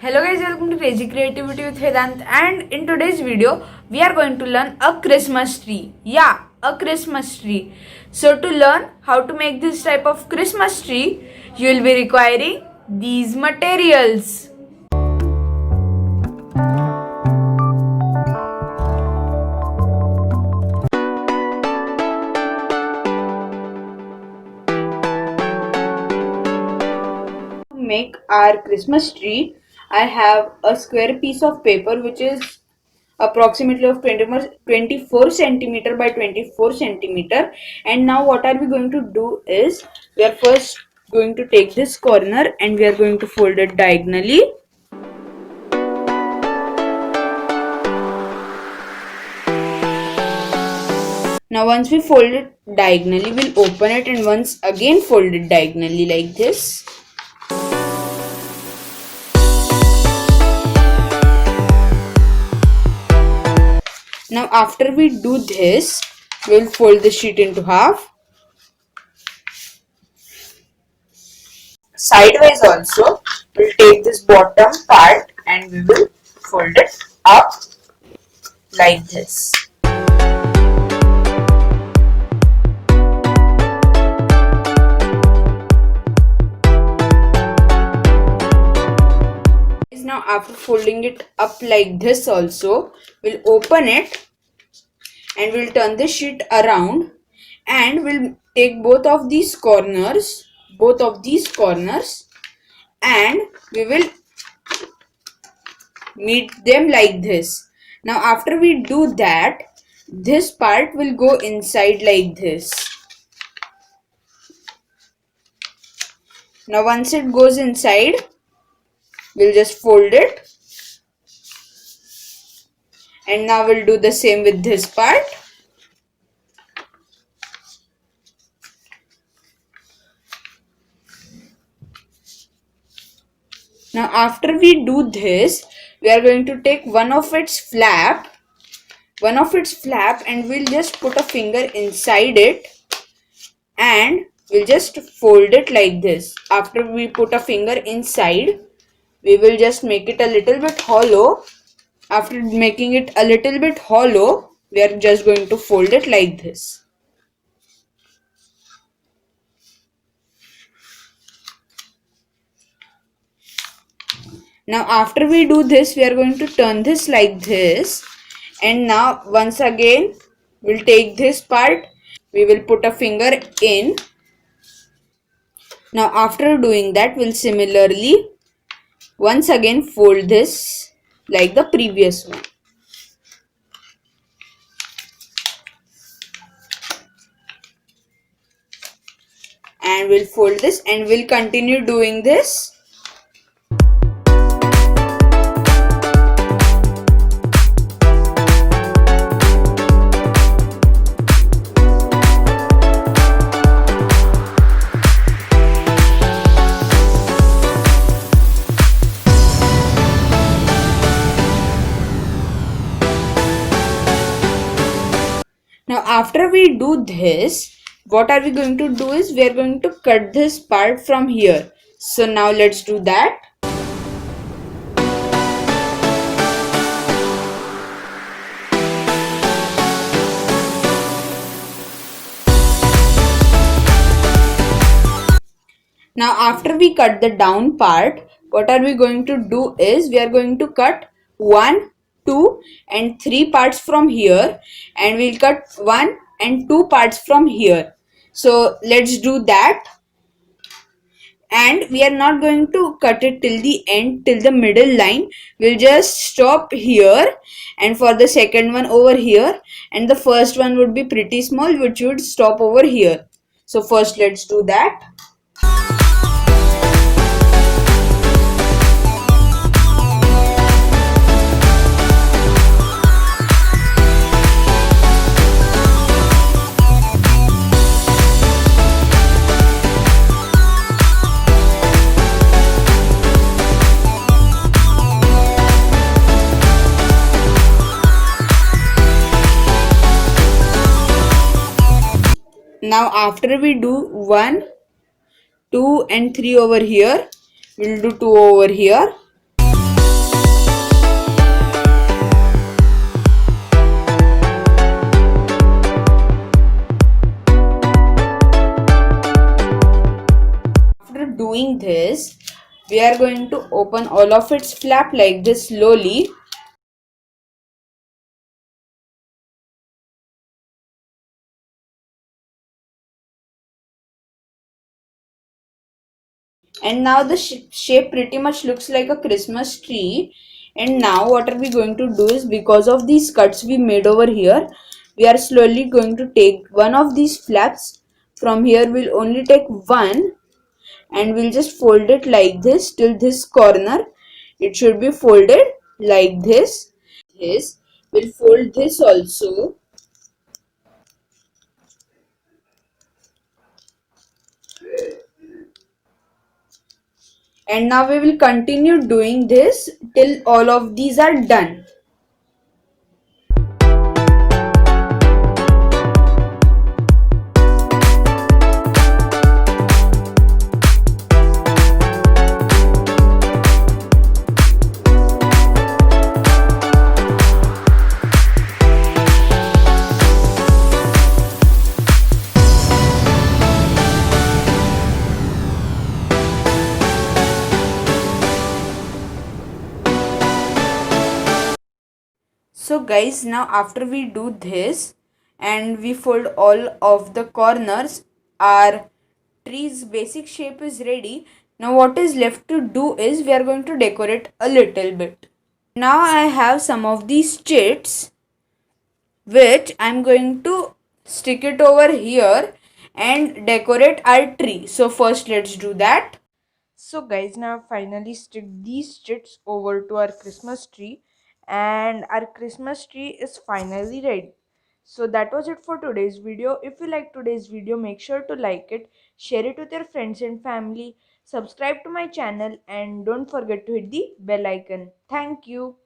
Hello guys, welcome to Crazy Creativity with Vedant, and in today's video we are going to learn a Christmas tree. Yeah, a Christmas tree. So to learn how to make this type of Christmas tree, you will be requiring these materials. To make our Christmas tree, I have a square piece of paper which is approximately of 24 centimeter by 24 centimeter. And now what are we going to do is, we are first going to take this corner and we are going to fold it diagonally. Now once we fold it diagonally, we'll open it and once again fold it diagonally like this. Now after we do this, we'll fold the sheet into half. Sideways also, we'll take this bottom part and we will fold it up like this. Now after folding it up like this also, we'll open it and we'll turn the sheet around and we'll take both of these corners and we will meet them like this. Now after we do that, this part will go inside like this. Now once it goes inside, we'll just fold it, and now we'll do the same with this part. Now after we do this, we are going to take one of its flap and we'll just put a finger inside it and we'll just fold it like this. After we put a finger inside, we will just make it a little bit hollow. After making it a little bit hollow, we are just going to fold it like this. Now after we do this, we are going to turn this like this, and now once again we'll take this part, we will put a finger in. Now after doing that, we'll similarly once again fold this like the previous one. And we'll fold this and we'll continue doing this. Now after we do this, what are we going to do is, we are going to cut this part from here. So now let's do that. Now after we cut the down part, what are we going to do is, we are going to cut 1, 2 and 3 parts from here, and we'll cut 1 and 2 parts from here. So let's do that. And we are not going to cut it till the end, till the middle line. We'll just stop here, and for the second one over here, and the first one would be pretty small, which would stop over here. So first let's do that. Now after we do 1, 2 and 3 over here, we'll do 2 over here. doing this, we are going to open all of its flap like this slowly. And now the shape pretty much looks like a Christmas tree. And now what are we going to do is, because of these cuts we made over here, we are slowly going to take one of these flaps. From here we'll only take one, and we'll just fold it like this till this corner. It should be folded like this. This we'll fold this also. And now we will continue doing this till all of these are done. So guys, now after we do this and we fold all of the corners, our tree's basic shape is ready. Now what is left to do is, we are going to decorate a little bit. Now I have some of these chits which I'm going to stick it over here and decorate our tree. So first let's do that. So guys, now I've finally stick these chits over to our Christmas tree, and our Christmas tree is finally ready. So that was it for today's video. If you like today's video, make sure to like it, share it with your friends and family, subscribe to my channel, and don't forget to hit the bell icon. Thank you.